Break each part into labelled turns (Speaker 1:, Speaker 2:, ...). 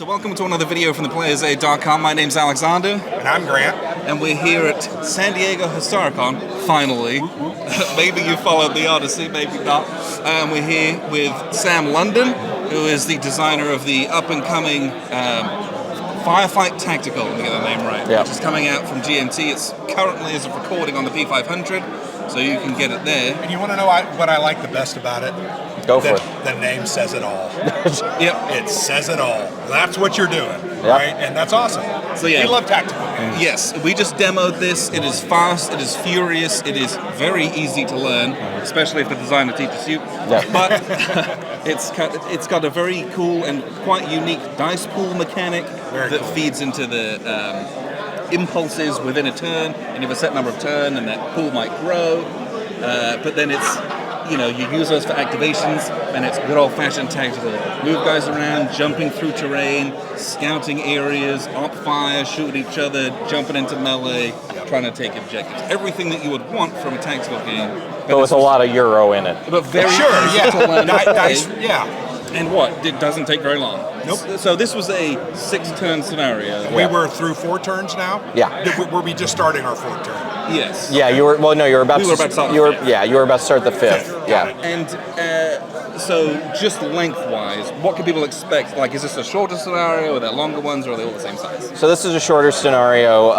Speaker 1: So welcome to another video from theplayersaid.com. My name's Alexander.
Speaker 2: And I'm Grant.
Speaker 1: And we're here at San Diego Historicon, finally. Maybe you followed the Odyssey, maybe not. We're here with Sam London, who is the designer of the up-and-coming Firefight Tactical, let me get the name right, which is coming out from GMT. It's currently as a recording on the P500, so you can get it there.
Speaker 2: And you want to know what I like the best about it?
Speaker 3: Go for it.
Speaker 2: The name says it all.
Speaker 1: Yep.
Speaker 2: It says it all. That's what you're doing, right? And that's awesome.
Speaker 1: So yeah,
Speaker 2: we love tactical games.
Speaker 1: Yes, we just demoed this. It is fast, it is furious, it is very easy to learn, especially if the designer teaches you.
Speaker 3: Yeah.
Speaker 1: But it's got a very cool and quite unique dice pool mechanic that feeds into the impulses within a turn, and you have a set number of turns, and that pool might grow. But then it's, you use those for activations, and it's good old-fashioned tactical. Move guys around, jumping through terrain, scouting areas, op fire, shooting each other, jumping into melee, trying to take objectives. Everything that you would want from a tactical game.
Speaker 3: But with a lot of Euro in it.
Speaker 1: But very easy to learn.
Speaker 2: Dice,
Speaker 1: And what? It doesn't take very long.
Speaker 2: Nope.
Speaker 1: So this was a 6-turn scenario.
Speaker 2: We were through 4 turns now?
Speaker 3: Yeah.
Speaker 2: Were we just starting our 4th turn?
Speaker 1: Yes.
Speaker 3: Yeah, you were. Well, no, you were about.
Speaker 1: We were about to start.
Speaker 3: You were about to start the 5th. Yeah.
Speaker 1: And so, just lengthwise, what can people expect? Like, is this a shorter scenario? Are there longer ones, or are they all the same size?
Speaker 3: So this is a shorter scenario.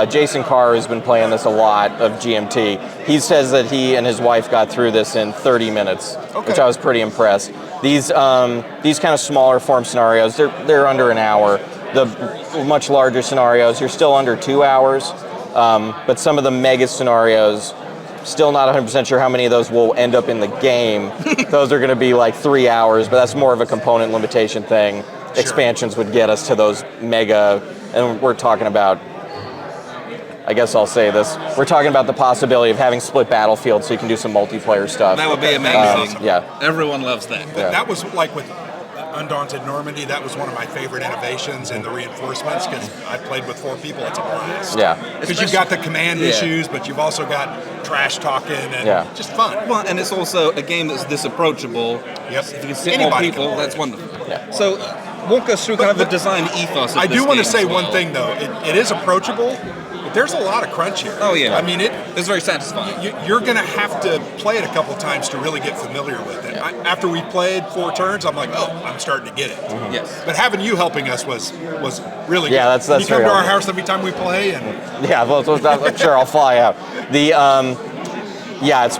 Speaker 3: Jason Carr has been playing this a lot of GMT. He says that he and his wife got through this in 30 minutes, which I was pretty impressed. These kind of smaller form scenarios, they're under an hour. The much larger scenarios, you're still under 2 hours. But some of the mega scenarios, still not 100% sure how many of those will end up in the game. Those are going to be like 3 hours, but that's more of a component limitation thing. Sure. Expansions would get us to those mega, and we're talking about, I guess I'll say this, we're talking about the possibility of having split battlefields so you can do some multiplayer stuff.
Speaker 1: That would be amazing.
Speaker 3: Yeah.
Speaker 1: Everyone loves that.
Speaker 2: Yeah. That was like with Undaunted Normandy, that was one of my favorite innovations in the reinforcements, because I played with 4 people. It's a blast.
Speaker 3: Yeah.
Speaker 2: Because you've got the command issues, but you've also got trash talking and just fun.
Speaker 1: Well, and it's also a game that's this approachable.
Speaker 2: Yep.
Speaker 1: If you can sit more people, that's wonderful.
Speaker 3: Yeah.
Speaker 1: So, walk us through kind of the design ethos of
Speaker 2: I
Speaker 1: this
Speaker 2: do want to
Speaker 1: game
Speaker 2: say
Speaker 1: as well.
Speaker 2: one thing, though. It is approachable. There's a lot of crunch here.
Speaker 1: Oh, yeah.
Speaker 2: I mean,
Speaker 1: it's very satisfying.
Speaker 2: You're going to have to play it a couple times to really get familiar with it. After we played 4 turns, I'm like, I'm starting to get it.
Speaker 1: Mm-hmm. Yes.
Speaker 2: But having you helping us was really good.
Speaker 3: That's
Speaker 2: you come to our
Speaker 3: helpful.
Speaker 2: house every time we play, and
Speaker 3: I'm sure I'll fly out.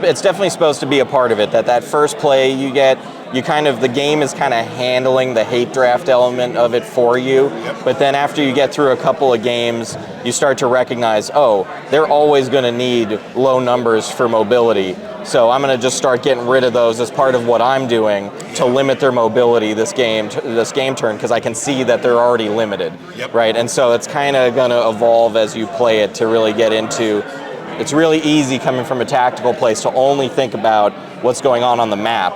Speaker 3: It's definitely supposed to be a part of it. That first play you get, the game is kind of handling the hate draft element of it for you.
Speaker 2: Yep.
Speaker 3: But then after you get through a couple of games, you start to recognize, they're always going to need low numbers for mobility. So I'm going to just start getting rid of those as part of what I'm doing to limit their mobility this game turn, because I can see that they're already limited, right? And so it's kind of going to evolve as you play it to really get into. It's really easy coming from a tactical place to only think about what's going on the map.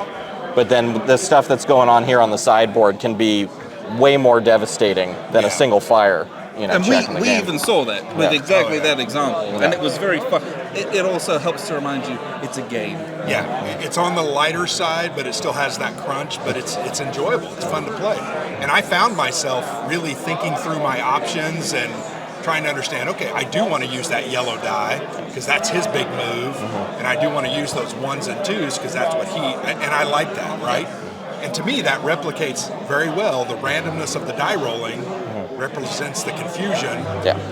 Speaker 3: But then the stuff that's going on here on the sideboard can be way more devastating than a single fire.
Speaker 1: And we even saw that with exactly that example, and it was very fun. It also helps to remind you it's a game.
Speaker 2: Yeah, it's on the lighter side, but it still has that crunch, but it's enjoyable. It's fun to play. And I found myself really thinking through my options and trying to understand, okay, I do want to use that yellow die because that's his big move, and I do want to use those 1s and 2s because that's what and I like that, right? And to me, that replicates very well the randomness of the die rolling represents the confusion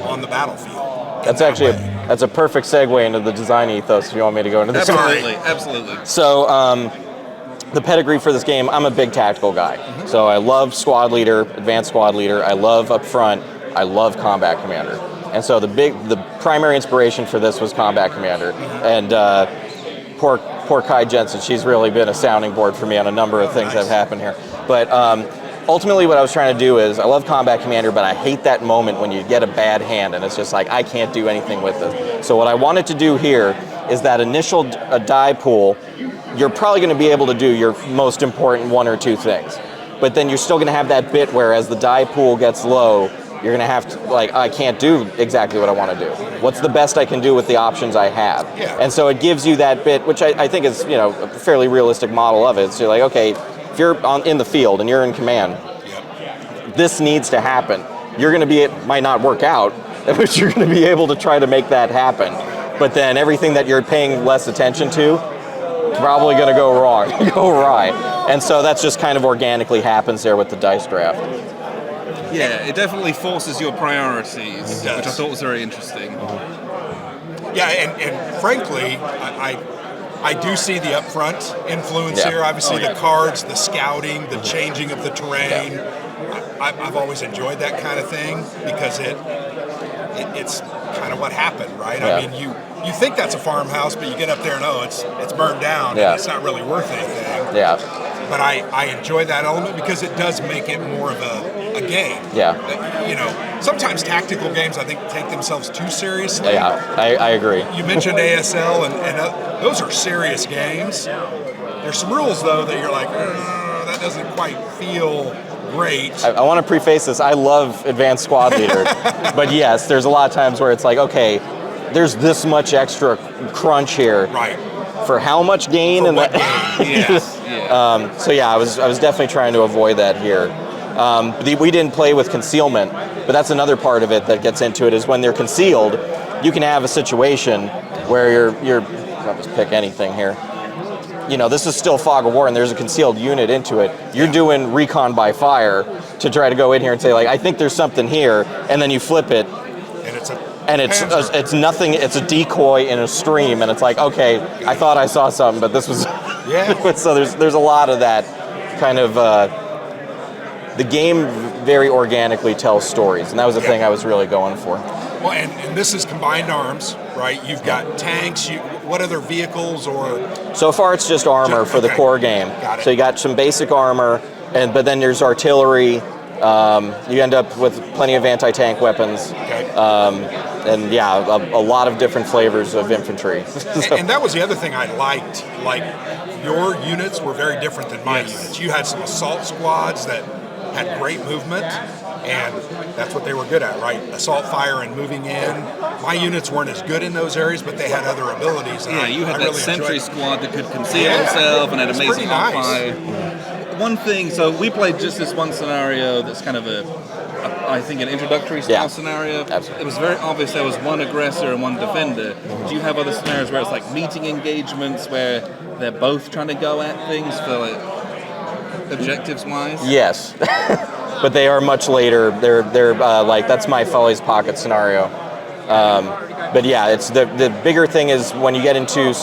Speaker 2: on the battlefield.
Speaker 3: That's actually that's a perfect segue into the design ethos if you want me to go into this.
Speaker 1: Absolutely.
Speaker 3: So the pedigree for this game, I'm a big tactical guy. So I love squad leader, advanced squad leader. I love up front. I love combat commander. And so the primary inspiration for this was combat commander. And poor Kai Jensen, she's really been a sounding board for me on a number of things that have happened here. But ultimately what I was trying to do is, I love combat commander, but I hate that moment when you get a bad hand and it's just like, I can't do anything with it. So what I wanted to do here is that initial die pool, you're probably going to be able to do your most important 1 or 2 things. But then you're still going to have that bit where as the die pool gets low, you're going to have to, I can't do exactly what I want to do. What's the best I can do with the options I have?
Speaker 2: Yeah.
Speaker 3: And so it gives you that bit, which I think is, a fairly realistic model of it. So you're like, okay, if you're in the field and you're in command, this needs to happen. You're going to be, it might not work out, but you're going to be able to try to make that happen. But then everything that you're paying less attention to, probably going to go wrong, go awry. And so that's just kind of organically happens there with the dice draft.
Speaker 1: Yeah, it definitely forces your priorities, which I thought was very interesting.
Speaker 2: Yeah, and frankly, I do see the upfront influence here. Obviously, the cards, the scouting, the changing of the terrain. I've always enjoyed that kind of thing because it's kind of what happened, right?
Speaker 3: Yeah.
Speaker 2: I mean, you think that's a farmhouse, but you get up there and it's burned down.
Speaker 3: Yeah.
Speaker 2: And it's not really worth anything.
Speaker 3: Yeah.
Speaker 2: But I enjoy that element because it does make it more of a game.
Speaker 3: Yeah.
Speaker 2: You know, sometimes tactical games, I think, take themselves too seriously.
Speaker 3: Yeah, I agree.
Speaker 2: You mentioned ASL, and those are serious games. There's some rules, though, that you're like, that doesn't quite feel great.
Speaker 3: I want to preface this. I love Advanced Squad Leader. But yes, there's a lot of times where it's like, okay, there's this much extra crunch here.
Speaker 2: Right.
Speaker 3: For how much gain?
Speaker 2: For
Speaker 3: and
Speaker 2: what
Speaker 3: that,
Speaker 2: gain? Yes.
Speaker 3: So yeah, I was definitely trying to avoid that here. We didn't play with concealment, but that's another part of it that gets into it is when they're concealed, you can have a situation where I'll just pick anything here. You know, this is still Fog of War and there's a concealed unit into it. You're doing recon by fire to try to go in here and say like, I think there's something here, and then you flip it. And it's nothing. It's a decoy in a stream, and it's like, okay, I thought I saw something, but this was.
Speaker 2: Yeah.
Speaker 3: So there's a lot of that kind of. The game very organically tells stories, and that was the thing I was really going for.
Speaker 2: Well, and this is combined arms, right? You've got tanks. What other vehicles or?
Speaker 3: So far, it's just armor for the core game.
Speaker 2: Got it.
Speaker 3: So you got some basic armor, but then there's artillery. You end up with plenty of anti-tank weapons.
Speaker 2: Okay.
Speaker 3: And yeah, a lot of different flavors of infantry.
Speaker 2: And that was the other thing I liked. Like, your units were very different than my units. You had some assault squads that had great movement, and that's what they were good at, right? Assault fire and moving in. My units weren't as good in those areas, but they had other abilities.
Speaker 1: Yeah, you had that
Speaker 2: really
Speaker 1: sentry squad that could conceal himself and had
Speaker 2: It's
Speaker 1: amazing
Speaker 2: pretty nice.
Speaker 1: fire. One thing, so we played just this one scenario that's kind of I think an introductory style scenario.
Speaker 3: Absolutely.
Speaker 1: It was very obvious there was one aggressor and one defender. Do you have other scenarios where it's like meeting engagements where they're both trying to go at things for like objectives wise?
Speaker 3: Yes, but they are much later. They're like that's my Folly's Pocket scenario. But yeah, it's the bigger thing is when you get into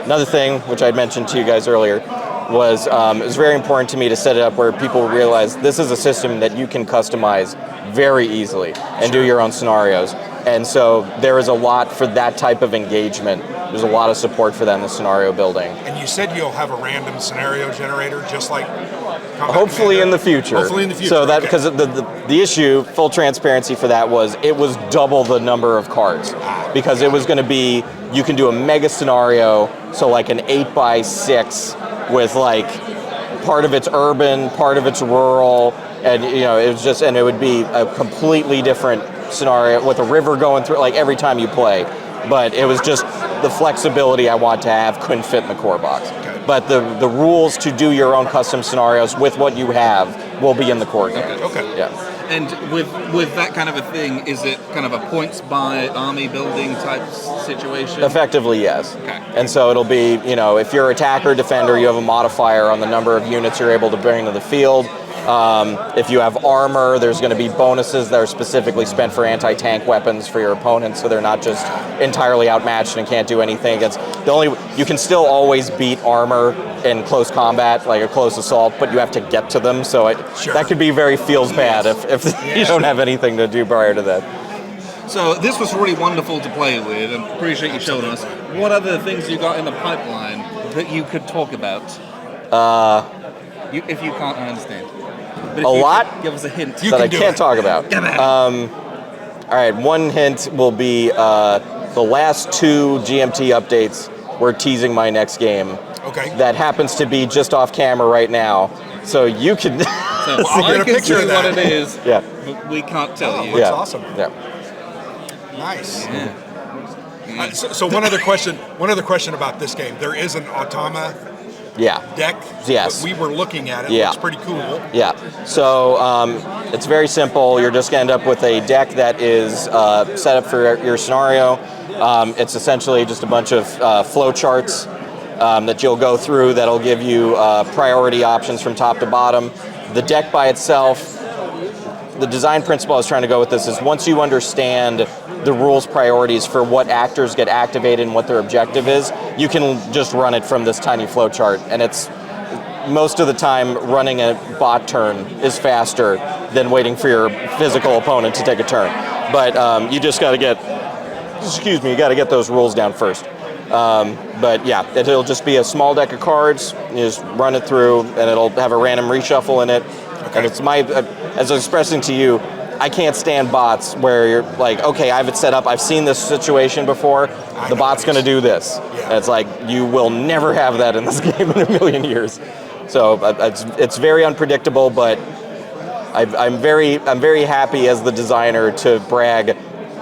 Speaker 3: another thing which I mentioned to you guys earlier. Was it was very important to me to set it up where people realize this is a system that you can customize very easily and do your own scenarios. And so there is a lot for that type of engagement. There's a lot of support for that in the scenario building.
Speaker 2: And you said you'll have a random scenario generator, just like Combat
Speaker 3: Hopefully
Speaker 2: Commander?
Speaker 3: in the future.
Speaker 2: Hopefully in the future.
Speaker 3: So that
Speaker 2: okay.
Speaker 3: because the issue, full transparency for that was it was double the number of cards because it was going to be you can do a mega scenario, so like an 8x6 with like part of it's urban, part of it's rural, and you know it was just and it would be a completely different scenario with a river going through like every time you play. But it was just the flexibility I want to have couldn't fit in the core box.
Speaker 2: Okay.
Speaker 3: But the rules to do your own custom scenarios with what you have will be in the core game.
Speaker 2: Okay.
Speaker 3: Yeah.
Speaker 1: And with that kind of a thing, is it kind of a points by army building type situation?
Speaker 3: Effectively, yes.
Speaker 1: Okay.
Speaker 3: And so it'll be, you know, if you're attacker, defender, you have a modifier on the number of units you're able to bring to the field. If you have armor, there's going to be bonuses that are specifically spent for anti-tank weapons for your opponents, so they're not just entirely outmatched and can't do anything against. You can still always beat armor in close combat, like a close assault, but you have to get to them. So that could be very feels bad if you don't have anything to do prior to that.
Speaker 1: So this was really wonderful to play with, and appreciate you showing us. What other things you got in the pipeline that you could talk about? If you can't, I understand. But if
Speaker 3: A
Speaker 1: you
Speaker 3: lot?
Speaker 1: could give us a hint.
Speaker 3: That I can't talk about.
Speaker 1: Come on.
Speaker 3: All right, one hint will be the last 2 GMT updates. We're teasing my next game.
Speaker 2: Okay.
Speaker 3: That happens to be just off camera right now, so you can.
Speaker 1: So
Speaker 2: I'll
Speaker 1: I
Speaker 2: get a
Speaker 1: can
Speaker 2: picture
Speaker 1: see
Speaker 2: of that.
Speaker 1: what it is,
Speaker 3: Yeah.
Speaker 1: but we can't tell you.
Speaker 2: That's
Speaker 3: Yeah.
Speaker 2: awesome.
Speaker 3: Yeah.
Speaker 2: Nice.
Speaker 1: Yeah.
Speaker 2: So one other question about this game. There is an autama deck.
Speaker 3: Yes.
Speaker 2: We were looking at it.
Speaker 3: Yeah.
Speaker 2: It looks pretty cool.
Speaker 3: Yeah. So it's very simple. You're just going to end up with a deck that is set up for your scenario. It's essentially just a bunch of flow charts that you'll go through that'll give you priority options from top to bottom. The deck by itself, the design principle I was trying to go with this is once you understand the rules priorities for what actors get activated and what their objective is, you can just run it from this tiny flow chart. And it's most of the time running a bot turn is faster than waiting for your physical opponent to take a turn. But you just got to get, you got to get those rules down first. But yeah, it'll just be a small deck of cards. You just run it through, and it'll have a random reshuffle in it. Okay. And it's as I was expressing to you, I can't stand bots where you're like, okay, I have it set up. I've seen this situation before. The bot's going to do this. Yeah. And it's like you will never have that in this game in a million years. So it's very unpredictable, but I'm very happy as the designer to brag.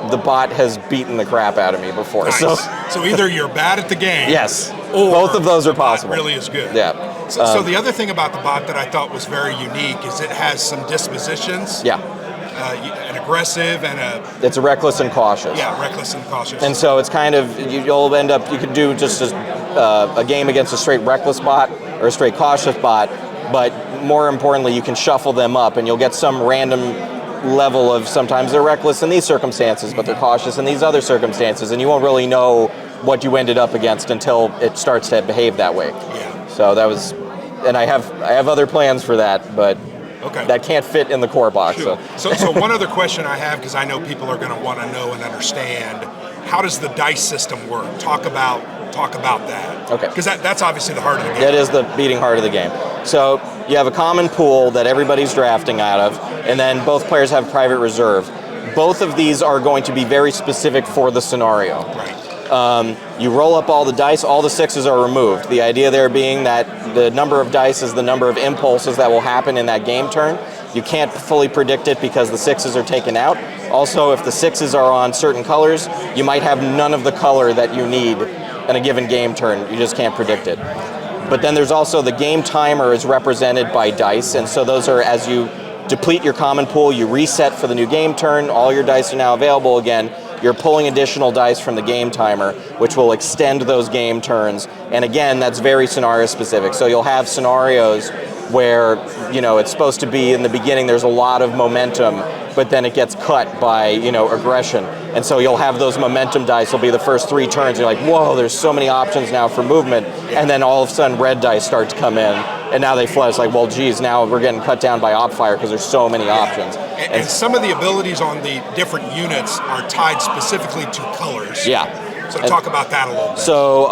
Speaker 3: The bot has beaten the crap out of me before.
Speaker 2: Nice. So either you're bad at the game,
Speaker 3: yes,
Speaker 2: or
Speaker 3: both of those are possible.
Speaker 2: The bot really is good.
Speaker 3: Yeah.
Speaker 2: So the other thing about the bot that I thought was very unique is it has some dispositions.
Speaker 3: Yeah.
Speaker 2: An aggressive and a...
Speaker 3: It's reckless and cautious.
Speaker 2: Yeah, reckless and cautious.
Speaker 3: And so it's kind of, you'll end up, you could do just a game against a straight reckless bot or a straight cautious bot, but more importantly, you can shuffle them up and you'll get some random level of, sometimes they're reckless in these circumstances, but they're cautious in these other circumstances, and you won't really know what you ended up against until it starts to behave that way.
Speaker 2: Yeah.
Speaker 3: So that was, and I have other plans for that, but that can't fit in the core box.
Speaker 2: Sure. So one other question I have, because I know people are going to want to know and understand, how does the dice system work? Talk about that.
Speaker 3: Okay.
Speaker 2: Because that's obviously the heart of the game.
Speaker 3: That is the beating heart of the game. So you have a common pool that everybody's drafting out of, and then both players have private reserve. Both of these are going to be very specific for the scenario.
Speaker 2: Right.
Speaker 3: You roll up all the dice, all the sixes are removed. The idea there being that the number of dice is the number of impulses that will happen in that game turn. You can't fully predict it because the sixes are taken out. Also, if the sixes are on certain colors, you might have none of the color that you need in a given game turn. You just can't predict it. But then there's also the game timer is represented by dice, and so those are, as you deplete your common pool, you reset for the new game turn, all your dice are now available again. You're pulling additional dice from the game timer, which will extend those game turns. And again, that's very scenario specific. So you'll have scenarios where, it's supposed to be in the beginning, there's a lot of momentum, but then it gets cut by, aggression. And so you'll have those momentum dice will be the first 3 turns. You're like, whoa, there's so many options now for movement. And then all of a sudden red dice start to come in. And now they flash like, well, geez, now we're getting cut down by op fire because there's so many options.
Speaker 2: And some of the abilities on the different units are tied specifically to colors.
Speaker 3: Yeah.
Speaker 2: So talk about that a little bit.
Speaker 3: So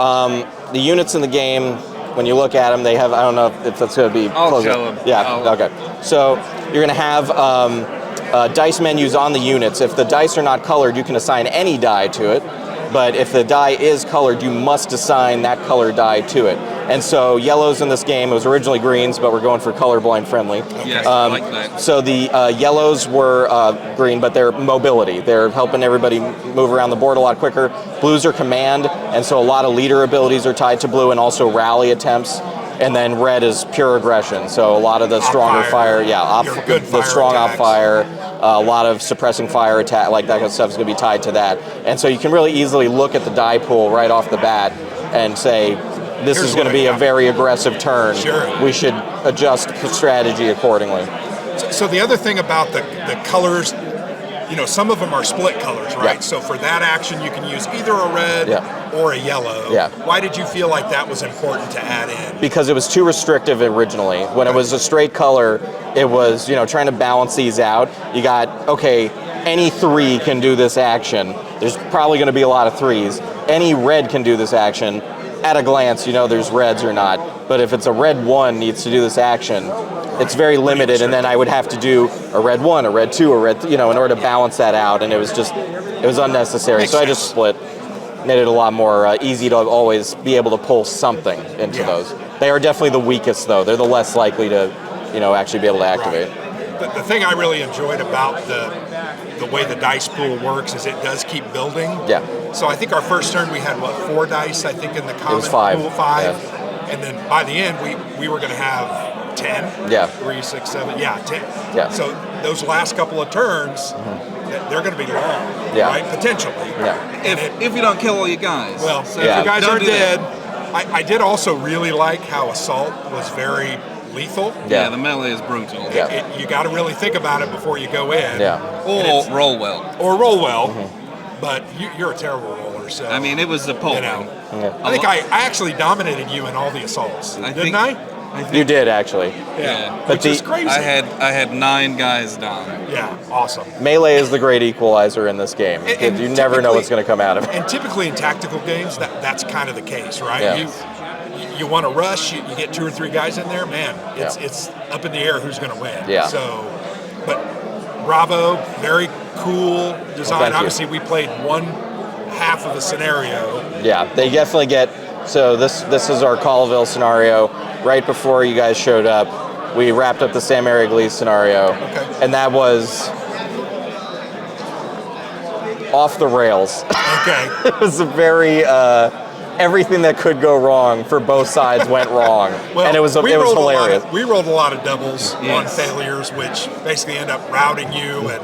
Speaker 3: the units in the game, when you look at them, they have, I don't know if that's going to be
Speaker 1: I'll show them.
Speaker 3: Yeah, okay. So you're going to have dice menus on the units. If the dice are not colored, you can assign any die to it. But if the die is colored, you must assign that color die to it. And so yellows in this game, it was originally greens, but we're going for colorblind friendly.
Speaker 1: Yes, I like that.
Speaker 3: So the yellows were green, but they're mobility. They're helping everybody move around the board a lot quicker. Blues are command, and so a lot of leader abilities are tied to blue, and also rally attempts. And then red is pure aggression. So a lot of the stronger fire, the strong op fire, a lot of suppressing fire attack, like that kind of stuff is going to be tied to that. And so you can really easily look at the die pool right off the bat and say, this is going to be a very aggressive turn.
Speaker 2: Sure.
Speaker 3: We should adjust strategy accordingly.
Speaker 2: So the other thing about the colors, some of them are split colors, right?
Speaker 3: Yeah.
Speaker 2: So for that action, you can use either a red or a yellow.
Speaker 3: Yeah.
Speaker 2: Why did you feel like that was important to add in?
Speaker 3: Because it was too restrictive originally. When it was a straight color, it was, trying to balance these out. You got, okay, any 3 can do this action. There's probably going to be a lot of 3s. Any red can do this action. At a glance, there's reds or not. But if it's a red 1 needs to do this action, it's very limited, and then I would have to do a red 1, a red 2, a red, in order to balance that out, and it was unnecessary. So I just split, made it a lot more easy to always be able to pull something into those. They are definitely the weakest, though. They're the less likely to, actually be able to activate.
Speaker 2: Right. The thing I really enjoyed about the way the dice pool works is it does keep building.
Speaker 3: Yeah.
Speaker 2: So I think our first turn we had 4 dice, I think, in the common
Speaker 3: It was 5.
Speaker 2: pool, 5.
Speaker 3: Yeah.
Speaker 2: And then by the end, we were going to have 10.
Speaker 3: Yeah.
Speaker 2: 3, 6, 7. Yeah, 10.
Speaker 3: Yeah.
Speaker 2: So those last couple of turns, they're going to be long,
Speaker 3: Yeah.
Speaker 2: right? Potentially.
Speaker 3: Yeah.
Speaker 1: If you don't kill all your guys.
Speaker 2: Well,
Speaker 1: So
Speaker 2: if
Speaker 3: Yeah.
Speaker 2: your guys
Speaker 1: don't
Speaker 2: are
Speaker 1: do
Speaker 2: dead.
Speaker 1: that.
Speaker 2: I did also really like how Assault was very lethal.
Speaker 1: Yeah, the melee is brutal.
Speaker 3: Yeah.
Speaker 2: You got to really think about it before you go in.
Speaker 3: Yeah.
Speaker 1: Or roll well.
Speaker 2: Or roll well. But you're a terrible roller, so.
Speaker 1: I mean, it was appalling.
Speaker 2: I think I actually dominated you in all the assaults, didn't I?
Speaker 3: You did, actually.
Speaker 1: Yeah.
Speaker 2: Which is crazy.
Speaker 1: I had 9 guys down.
Speaker 2: Yeah, awesome.
Speaker 3: Melee is the great equalizer in this game.
Speaker 2: And
Speaker 3: You never know
Speaker 2: typically-
Speaker 3: what's going to come out of it.
Speaker 2: And typically in tactical games, that's kind of the case, right?
Speaker 3: Yeah.
Speaker 2: You want to rush, you get 2 or 3 guys in there, man,
Speaker 3: Yeah.
Speaker 2: it's up in the air who's going to win.
Speaker 3: Yeah.
Speaker 2: So, but bravo, very cool design.
Speaker 3: Thank you.
Speaker 2: Obviously, we played one half of the scenario.
Speaker 3: Yeah, they definitely get. So this is our Colville scenario. Right before you guys showed up, we wrapped up the Sam Eriglise scenario, and that was off the rails.
Speaker 2: Okay.
Speaker 3: It was a very everything that could go wrong for both sides went wrong, and it was hilarious.
Speaker 2: We rolled a lot of doubles on
Speaker 1: Yes.
Speaker 2: failures, which basically end up routing you and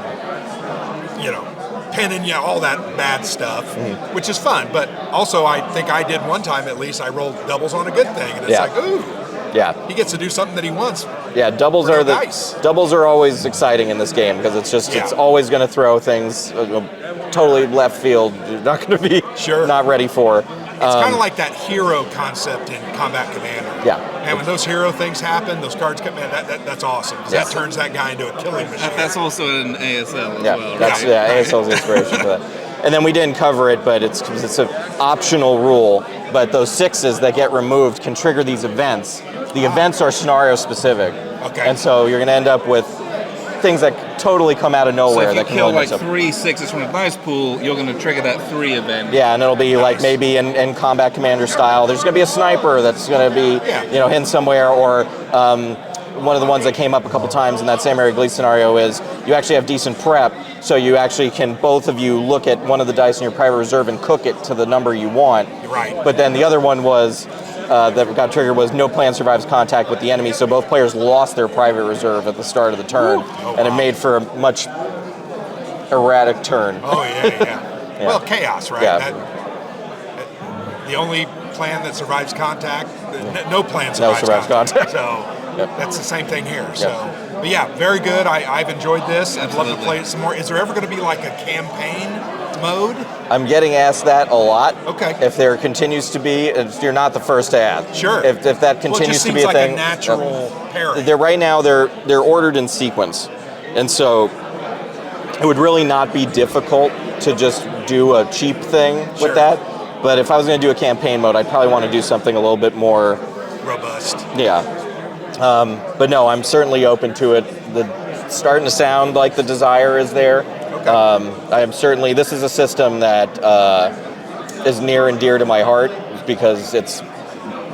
Speaker 2: pinning you, all that bad stuff, which is fun. But also, I think I did one time at least. I rolled doubles on a good thing, and it's
Speaker 3: Yeah.
Speaker 2: like, ooh,
Speaker 3: Yeah,
Speaker 2: he gets to do something that he wants.
Speaker 3: yeah. Doubles
Speaker 2: For
Speaker 3: are
Speaker 2: no dice.
Speaker 3: doubles are always exciting in this game because it's
Speaker 2: Yeah.
Speaker 3: always going to throw things totally left field. You're not going to be
Speaker 2: Sure.
Speaker 3: not ready for.
Speaker 2: It's kind of like that hero concept in Combat Commander.
Speaker 3: Yeah.
Speaker 2: And when those hero things happen, those cards come, man, that's awesome. 'Cause
Speaker 3: Yes.
Speaker 2: that turns that guy into a killing machine.
Speaker 1: That's also in ASL as
Speaker 3: Yeah,
Speaker 1: well.
Speaker 3: that's
Speaker 1: right?
Speaker 3: ASL's inspiration for that. And then we didn't cover it, but it's an optional rule. But those 6s that get removed can trigger these events. The events are scenario specific.
Speaker 2: Okay.
Speaker 3: And so you're going to end up with things that totally come out of
Speaker 1: So
Speaker 3: nowhere
Speaker 1: if you
Speaker 3: that can
Speaker 1: kill
Speaker 3: really
Speaker 1: like
Speaker 3: mix up.
Speaker 1: 3 6s from the dice pool, you're going to trigger that 3 event.
Speaker 3: Yeah, and it'll be like
Speaker 2: Nice.
Speaker 3: maybe in Combat Commander style. There's going to be a sniper that's going to be
Speaker 2: Yeah.
Speaker 3: hidden somewhere, or one of the ones that came up a couple times in that Sam Eriglise scenario is you actually have decent prep, so you actually can, both of you, look at one of the dice in your private reserve and cook it to the number you want.
Speaker 2: Right.
Speaker 3: But then the other one was that got triggered was no plan survives contact with the enemy, so both players lost their private reserve at the start of the turn,
Speaker 2: Oh,
Speaker 3: and it
Speaker 2: wow.
Speaker 3: made for a much erratic turn.
Speaker 2: Oh, yeah.
Speaker 3: Yeah.
Speaker 2: Well, chaos, right?
Speaker 3: Yeah.
Speaker 2: The only plan that survives contact, no plan
Speaker 3: No
Speaker 2: survives,
Speaker 3: survives contact.
Speaker 2: So
Speaker 3: Yep.
Speaker 2: that's the same thing here. So, but yeah, very good. I've enjoyed this. I'd love to
Speaker 1: Absolutely.
Speaker 2: play it some more. Is there ever going to be like a campaign mode?
Speaker 3: I'm getting asked that a lot.
Speaker 2: Okay.
Speaker 3: If there continues to be, you're not the first to ask.
Speaker 2: Sure.
Speaker 3: If that
Speaker 2: Well, it
Speaker 3: continues
Speaker 2: just
Speaker 3: to
Speaker 2: seems
Speaker 3: be a
Speaker 2: like
Speaker 3: thing.
Speaker 2: a natural pairing.
Speaker 3: They're right now they're ordered in sequence, and so it would really not be difficult to just do a cheap thing
Speaker 2: Sure.
Speaker 3: with that. But if I was going to do a campaign mode, I'd probably want to do something a little bit more.
Speaker 2: Robust.
Speaker 3: Yeah. But no, I'm certainly open to it. It's starting to sound like the desire is there. I am certainly. This is a system that is near and dear to my heart because it's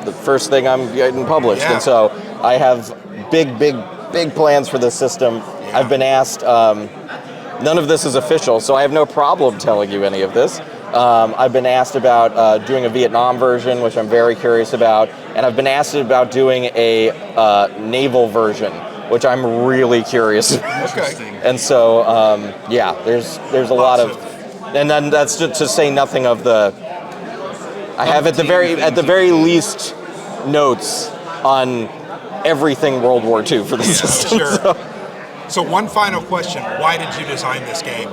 Speaker 3: the first thing I'm getting published,
Speaker 2: Yeah.
Speaker 3: and so I have big plans for this system.
Speaker 2: Yeah.
Speaker 3: I've been asked. None of this is official, so I have no problem telling you any of this. I've been asked about doing a Vietnam version, which I'm very curious about, and I've been asked about doing a naval version, which I'm really curious about.
Speaker 2: Okay.
Speaker 3: And so, yeah, there's a lot of, and then that's to say nothing of the. I have at the very least notes on everything World War II for the system.
Speaker 2: Sure. So one final question. Why did you design this game?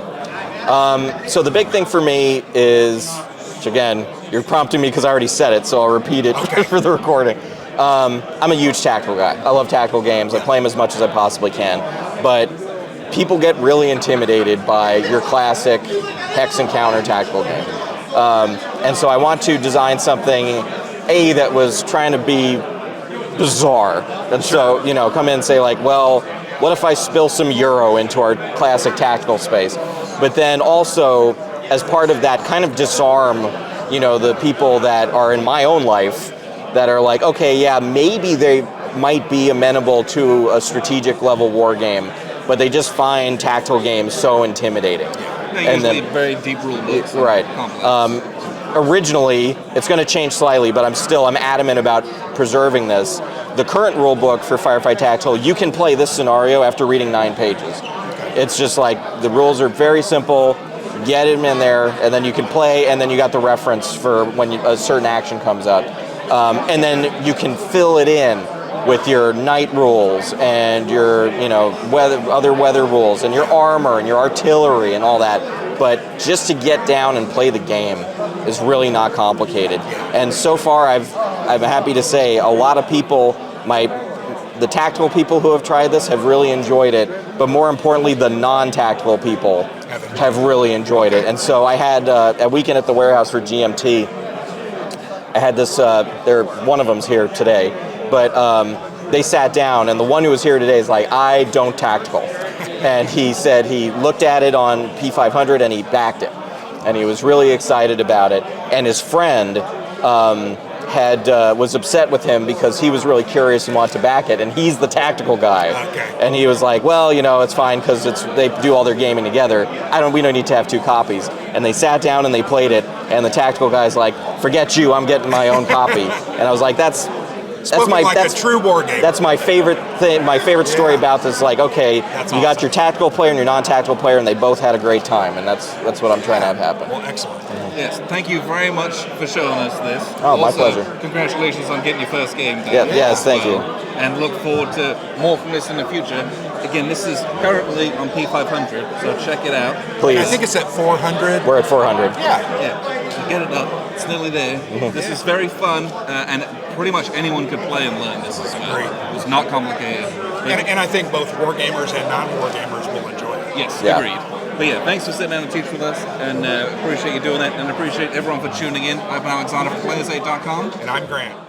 Speaker 3: So the big thing for me is, which again, you're prompting me because I already said it, so I'll repeat it
Speaker 2: Okay.
Speaker 3: for the recording. I'm a huge tactical guy. I love tactical games. I play them as much as I possibly can. But people get really intimidated by your classic hex and counter tactical game. And so I want to design something, that was trying to be bizarre. And so, come in and say like, well, what if I spill some Euro into our classic tactical space? But then also, as part of that, kind of disarm, the people that are in my own life that are like, okay, yeah, maybe they might be amenable to a strategic level war game, but they just find tactical games so intimidating.
Speaker 1: They're usually very deep rule books. and
Speaker 3: Right.
Speaker 1: complex.
Speaker 3: originally, it's going to change slightly, but I'm adamant about preserving this. The current rule book for Firefight Tactical, you can play this scenario after reading 9 pages. It's just like, the rules are very simple, get them in there, and then you can play, and then you got the reference for when a certain action comes up. And then you can fill it in with your night rules and your, other weather rules and your armor and your artillery and all that. But just to get down and play the game is really not complicated. And so far, I'm happy to say a lot of people, the tactical people who have tried this have really enjoyed it, but more importantly, the non-tactical people have really enjoyed it. And so I had a weekend at the warehouse for GMT. I had this, one of them's here today, but they sat down, and the one who was here today is like, I don't tactical. And he said he looked at it on P500 and he backed it. And he was really excited about it. And his friend was upset with him because he was really curious and wanted to back it, and he's the tactical guy.
Speaker 2: Okay.
Speaker 3: And he was like, well, it's fine because they do all their gaming together. We don't need to have 2 copies. And they sat down and they played it, and the tactical guy's like, forget you, I'm getting my own copy. And I was like, that's
Speaker 2: a true war game.
Speaker 3: That's my favorite thing. My favorite story about this, like, okay, you got your tactical player and your non-tactical player, and they both had a great time, and that's what I'm trying to have happen.
Speaker 2: Well, excellent.
Speaker 1: Yes, thank you very much for showing us this.
Speaker 3: Oh, my
Speaker 1: also,
Speaker 3: pleasure.
Speaker 1: Congratulations on getting your first game done.
Speaker 3: Yes, thank you.
Speaker 1: And look forward to more from this in the future. Again, this is currently on P500, so check it out.
Speaker 3: Please.
Speaker 2: I think it's at 400.
Speaker 3: We're at 400.
Speaker 1: Yeah, so get it up. It's nearly there. This is very fun, and pretty much anyone could play and learn this as well.
Speaker 2: Great.
Speaker 1: It's not complicated.
Speaker 2: And I think both war gamers and non-war gamers will enjoy it.
Speaker 1: Yes, agreed. But yeah, thanks for sitting down and teaching with us, and appreciate you doing that, and appreciate everyone for tuning in. I've been Alexander from Players8.com.
Speaker 2: And I'm Grant.